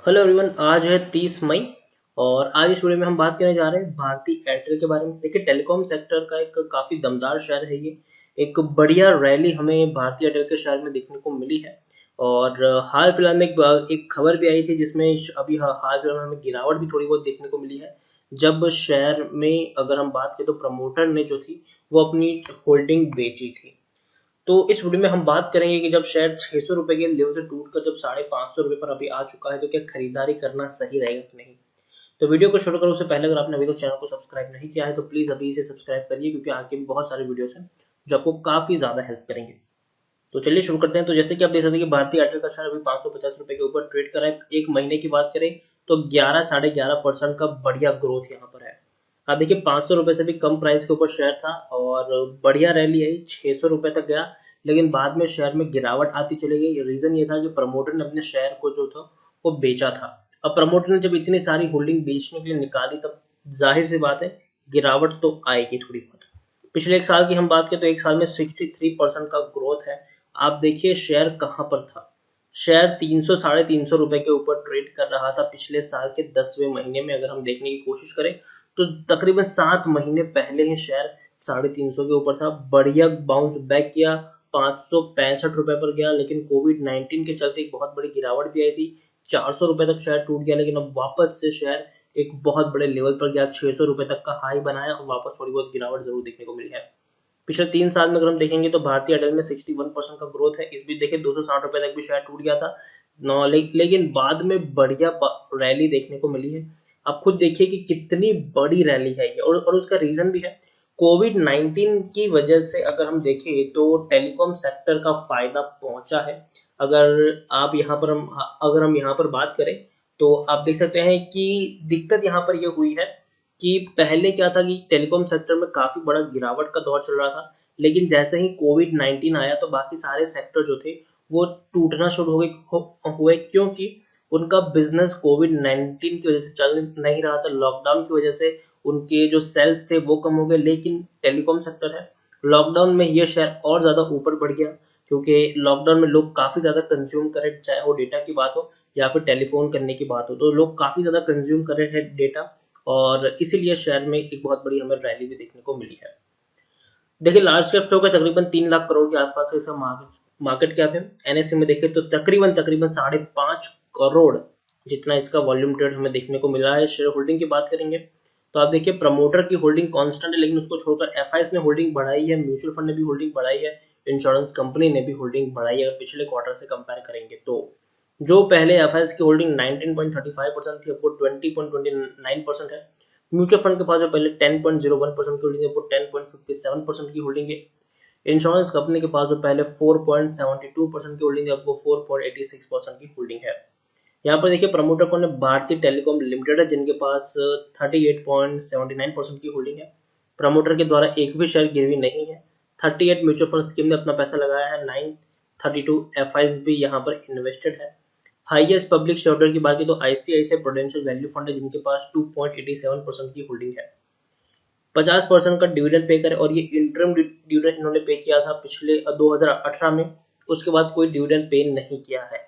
Hello everyone, आज है 30 मई और आज इस वीडियो में हम बात करने जा रहे हैं भारती एयरटेल के बारे में। देखिए, टेलीकॉम सेक्टर का एक काफ़ी दमदार शेयर है ये। एक बढ़िया रैली हमें भारती एयरटेल के शेयर में देखने को मिली है। और हाल फिलहाल में एक खबर भी आई थी जिसमें अभी हाल फिलहाल में हमें गिरावट भी थोड़ी बहुत देखने को मिली है। जब शेयर में अगर हम बात करें तो प्रमोटर ने जो थी वो अपनी होल्डिंग बेची थी। तो इस वीडियो में हम बात करेंगे कि जब शेयर 600 रुपए के लेवल से टूटकर जब 550 रुपए पर अभी आ चुका है तो क्या खरीदारी करना सही रहेगा कि नहीं। तो वीडियो को शुरू करो उससे पहले अगर आपने अभी तक चैनल को सब्सक्राइब नहीं किया है तो प्लीज अभी इसे सब्सक्राइब करिए, क्योंकि आगे भी बहुत सारे वीडियोस हैं जो आपको काफी ज्यादा हेल्प करेंगे। तो चलिए शुरू करते हैं। तो जैसे कि आप देख सकते हैं कि भारतीय एयरटेल का शेयर अभी 550 रुपए के ऊपर ट्रेड कर रहा है। एक महीने की बात करें तो 11 साढ़े 11% का बढ़िया ग्रोथ यहाँ पर है। आप देखिए, 500 रुपए से भी कम प्राइस के ऊपर शेयर था और बढ़िया रैली आई, 600 रुपए तक गया। लेकिन बाद में शेयर में गिरावट आती चली गई। रीजन ये था कि प्रमोटर ने अपने शेयर को जो था वो बेचा था। अब प्रमोटर ने जब इतनी सारी होल्डिंग बेचने के लिए निकाली तब जाहिर सी बात है गिरावट तो आएगी थोड़ी बहुत। पिछले एक साल की हम बात करें तो एक साल में 63% का ग्रोथ है। आप देखिए शेयर कहाँ पर था। शेयर 300 350 रुपए के ऊपर ट्रेड कर रहा था पिछले साल के 10वें महीने में। अगर हम देखने की कोशिश करें तो तकरीबन 7 महीने पहले ही शेयर 350 के ऊपर था। बढ़िया बाउंस बैक किया, 565 रुपए पर गया, लेकिन कोविड-19 के चलते एक बहुत बड़ी गिरावट भी आई थी। 400 रुपए तक शेयर टूट गया, लेकिन अब वापस से शेयर एक बहुत बड़े लेवल पर गया, 600 रुपए तक का हाई बनाया और वापस थोड़ी बहुत गिरावट जरूर देखने को मिली है। पिछले 3 साल में अगर हम देखेंगे तो भारतीय एयरटेल में 61% का ग्रोथ है। इस बीच देखिए 260 रुपए तक भी शेयर टूट गया था। लेकिन बाद में बढ़िया रैली देखने को मिली है। आप खुद देखिए कि कितनी बड़ी रैली है ये, और उसका रीजन भी है। कोविड-19 की वजह से अगर हम देखें तो टेलीकॉम सेक्टर का फायदा पहुंचा है। अगर आप यहाँ पर हम अगर हम यहाँ पर बात करें तो आप देख सकते हैं कि दिक्कत यहाँ पर ये हुई है कि पहले क्या था कि टेलीकॉम सेक्टर में काफी बड़ा गिरावट का दौर चल रहा था। लेकिन जैसे ही कोविड-19 आया तो बाकी सारे सेक्टर जो थे वो टूटना शुरू हुए, क्योंकि उनका बिजनेस कोविड-19 की वजह से चल नहीं रहा था। लॉकडाउन की वजह से उनके जो सेल्स थे वो कम हो गए। लेकिन टेलीकॉम सेक्टर है, लॉकडाउन में ये शेयर और ज्यादा ऊपर बढ़ गया, क्योंकि लॉकडाउन में लोग काफी ज्यादा कंज्यूम कर रहे, चाहे वो डेटा की बात हो या फिर टेलीफोन करने की बात हो, तो लोग काफी ज्यादा कंज्यूम कर रहे थे डेटा। और इसीलिए शेयर में एक बहुत बड़ी हमें रैली भी देखने को मिली है। देखिए, लार्ज कैप स्टॉक है तकरीबन 3 लाख करोड़ के आसपास का इसका मार्केट कैप है। एनएससी में देखें तो तकरीबन तकरीबन 5.5 करोड़ जितना इसका वॉल्यूम ट्रेड हमें देखने को मिला है। शेयर होल्डिंग की बात करेंगे तो आप देखिए प्रमोटर की होल्डिंग कांस्टेंट है, लेकिन उसको छोड़कर एफआईएस ने होल्डिंग बढ़ाई है, म्यूचुअल फंड ने भी होल्डिंग बढ़ाई है, इंश्योरेंस कंपनी ने भी होल्डिंग बढ़ाई है। अगर पिछले क्वार्टर से कंपेयर करेंगे तो जो पहले एफआईएस की होल्डिंग 19.35% थी, अब वो 20.29% है। म्यूचुअल फंड के पास जो पहले 10.01% की होल्डिंग है वो 10.57% की होल्डिंग है। इंश्योरेंस कंपनी के पास जो पहले 4.72% की होल्डिंग है, अब वो 4.86% की होल्डिंग है। यहाँ पर देखिए प्रमोटर कौन है, भारतीय टेलीकॉम लिमिटेड है, जिनके पास 38.79% की होल्डिंग है। प्रमोटर के द्वारा एक भी शेयर गिरवी नहीं है। 38 म्यूचुअल फंड स्कीम ने अपना पैसा लगाया है। 932 एफआईज भी यहाँ पर इन्वेस्टेड है। हाईएस्ट पब्लिक शेयर होल्डर की बात की तो आईसीआईसीआई प्रूडेंशियल वैल्यू फंड है, जिनके पास 2.87% की होल्डिंग है। 50% का डिविडेंड पे करे, और ये इंटरम डिविडेंड इन्होंने पे किया था पिछले 2018 में। उसके बाद कोई डिविडेंड पे नहीं किया है।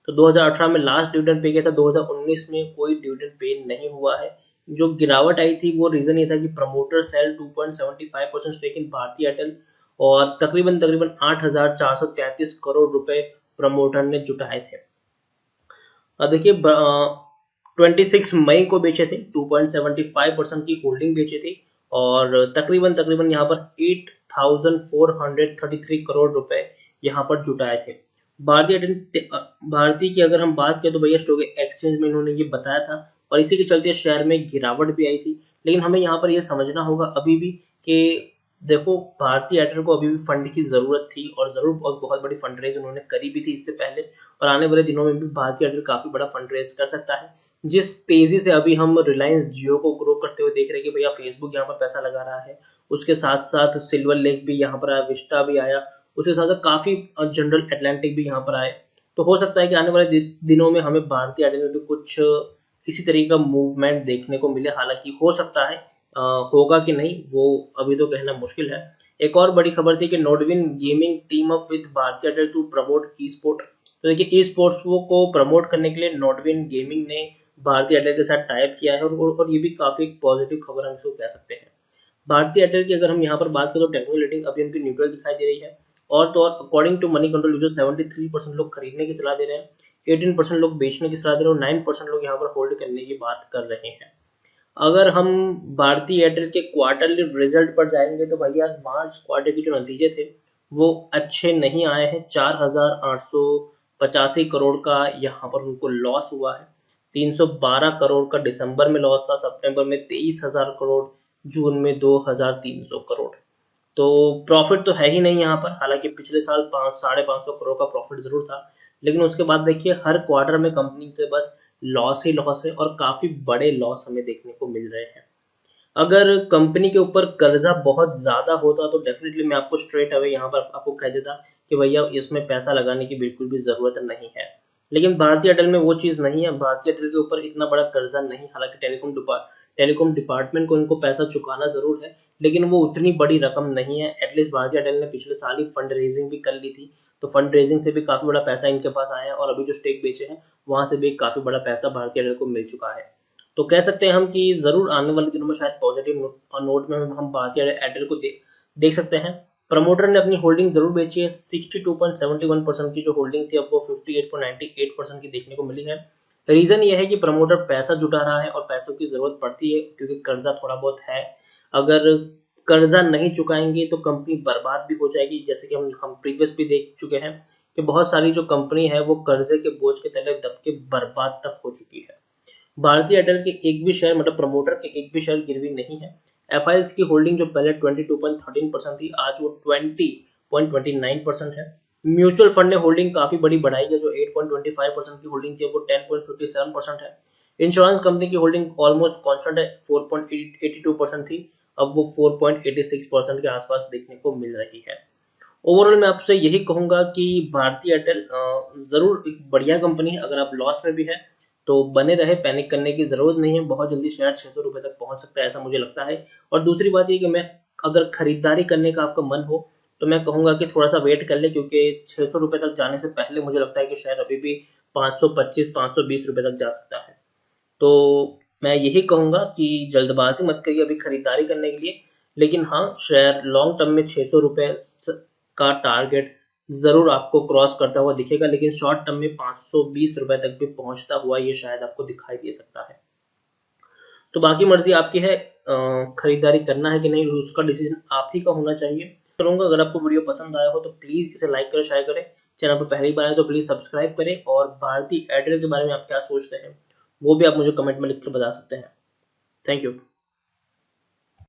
तो 2018 में लास्ट डिविडेंड पे किया था, 2019 में कोई डिविडेंड पे नहीं हुआ है। जो गिरावट आई थी वो रीजन ये था कि प्रमोटर सेल 2.75% स्टेक इन भारतीय एयरटेल, और तकरीबन तकरीबन 8,433 करोड़ रुपए प्रमोटर ने जुटाए थे। देखिए 26 मई को बेचे थे, 2.75% की होल्डिंग बेचे थे, और तकरीबन तकरीबन यहाँ पर 8,433 करोड़ रुपए यहाँ पर जुटाए थे। भारतीय की अगर हम बात करें तो भैया स्टॉक एक्सचेंज में इन्होंने ये बताया था, और इसी के चलते शेयर में गिरावट भी आई थी। लेकिन हमें यहाँ पर यह समझना होगा अभी भी कि देखो, भारतीय एयरटेल को अभी भी फंड की जरूरत थी, और जरूर और बहुत बड़ी फंड रेज उन्होंने करी भी थी इससे पहले, और आने वाले दिनों में भी भारतीय एयरटेल काफी बड़ा फंड रेज कर सकता है। जिस तेजी से अभी हम रिलायंस जियो को ग्रो करते हुए देख रहे हैं कि भैया फेसबुक यहाँ पर पैसा लगा रहा है, उसके साथ साथ सिल्वर लेक भी यहाँ पर आया, विस्टा भी आया, उसके साथ साथ काफी जनरल अटलांटिक भी यहाँ पर आए। तो हो सकता है कि आने वाले दिनों में हमें भारतीय एयरटेल में भी कुछ इसी तरीके का मूवमेंट देखने को मिले। हालांकि हो सकता है, होगा कि नहीं वो अभी तो कहना मुश्किल है। एक और बड़ी खबर थी कि Nodwin gaming team up with Bharti Airtel to promote esport. तो देखिए ई स्पोर्ट्स को प्रमोट करने के लिए नॉटविन गेमिंग ने भारती एयरटेल के साथ टाइप किया है और ये भी काफी पॉजिटिव खबर हम इसको कह सकते हैं। भारतीय एयरटेल की अगर हम यहाँ पर बात करें तो टेक्निकल रेटिंग अभी उनकी न्यूट्रल दिखाई दे रही है। और तो और according to Moneycontrol user 73% लोग खरीदने की सलाह दे रहे हैं, 18% लोग बेचने की सलाह दे रहे हैं और 9% लोग यहाँ पर होल्ड करने की बात कर रहे हैं। अगर हम भारतीय एयरटेल के क्वार्टरली रिजल्ट पर जाएंगे तो भैया मार्च क्वार्टर के जो नतीजे थे वो अच्छे नहीं आए हैं। 4,885 करोड़ का यहाँ पर उनको लॉस हुआ है। 312 करोड़ का दिसंबर में लॉस था, सितंबर में 23,000 करोड़, जून में 2,300 करोड़। तो प्रॉफिट तो है ही नहीं यहाँ पर। हालांकि पिछले साल 550 करोड़ का प्रॉफिट जरूर था, लेकिन उसके बाद देखिए हर क्वार्टर में कंपनी के बस लॉस ही लॉस है और काफी बड़े लॉस हमें देखने को मिल रहे हैं। अगर कंपनी के ऊपर कर्जा बहुत ज्यादा होता तो डेफिनेटली मैं आपको स्ट्रेट अवे यहाँ पर आपको कह देता कि भैया इसमें पैसा लगाने की बिल्कुल भी जरूरत नहीं है। लेकिन भारतीय एयरटेल में वो चीज नहीं है। भारतीय एयरटेल के ऊपर इतना बड़ा कर्जा नहीं, हालांकि टेलीकॉम डिपार्टमेंट को इनको पैसा चुकाना जरूर है, लेकिन वो उतनी बड़ी रकम नहीं है। एटलीस्ट भारतीय एयरटेल ने पिछले साल ही फंड रेजिंग भी कर ली थी, तो फंड रेजिंग से भी काफी बड़ा पैसा इनके पास आया है और अभी जो स्टेक बेचे हैं वहां से भी काफी बड़ा पैसा भारतीय एयरटेल को मिल चुका है। तो कह सकते हैं हम कि जरूर आने वाले दिनों में शायद पॉजिटिव नोट में हम भारतीय एयरटेल को देख सकते हैं। प्रमोटर ने अपनी होल्डिंग जरूर बेची है। 62.71% की जो होल्डिंग थी अब वो 58.98% की देखने को मिली है। रीजन ये है कि प्रमोटर पैसा जुटा रहा है और पैसों की जरूरत पड़ती है क्योंकि कर्जा थोड़ा बहुत है। अगर कर्जा नहीं चुकाएंगे तो कंपनी बर्बाद भी हो जाएगी, जैसे कि हम प्रीवियस भी देख चुके हैं कि बहुत सारी जो कंपनी है वो कर्जे के बोझ के तले दब के बर्बाद तक हो चुकी है। भारतीय एयरटेल के एक भी शेयर मतलब प्रमोटर के एक भी शेयर गिरवी नहीं है। एफआईएस की होल्डिंग जो पहले 22.13% थी आज वो 20.29% है। म्यूचुअल फंड ने होल्डिंग काफी बड़ी बढ़ाई है, जो 8.25% की होल्डिंग थी वो 10.57% है। इंश्योरेंस कंपनी की होल्डिंग ऑलमोस्ट कांस्टेंट है, 4.82% थी, अब वो 4.86% के आसपास देखने को मिल रही है। ओवरऑल मैं आपसे यही कहूंगा कि भारतीय एयरटेल जरूर एक बढ़िया कंपनी है। अगर आप लॉस में भी है तो बने रहे, पैनिक करने की जरूरत नहीं है। बहुत जल्दी शेयर 600 रुपए तक पहुंच सकता है ऐसा मुझे लगता है। और दूसरी बात ये कि मैं अगर खरीदारी करने का आपका मन हो तो मैं कहूंगा कि थोड़ा सा वेट कर ले, क्योंकि 600 रुपए तक जाने से पहले मुझे लगता है कि शेयर अभी भी 525 520 रुपए तक जा सकता है। तो मैं यही कहूंगा कि जल्दबाजी मत करिए अभी खरीदारी करने के लिए, लेकिन हाँ शेयर लॉन्ग टर्म में 600 रुपए का टारगेट जरूर आपको क्रॉस करता हुआ दिखेगा, लेकिन शॉर्ट टर्म में 520 रुपए तक भी पहुंचता हुआ ये शायद आपको दिखाई दे सकता है। तो बाकी मर्जी आपकी है, खरीदारी करना है कि नहीं उसका डिसीजन आप ही का होना चाहिए। करूंगा अगर आपको वीडियो पसंद आया हो तो प्लीज इसे लाइक करें, शेयर करें। चैनल पर पहली बार आए तो प्लीज सब्सक्राइब करें और भारतीय एयरटेल के बारे में आप क्या सोचते हैं वो भी आप मुझे कमेंट में लिख कर बता सकते हैं। Thank you.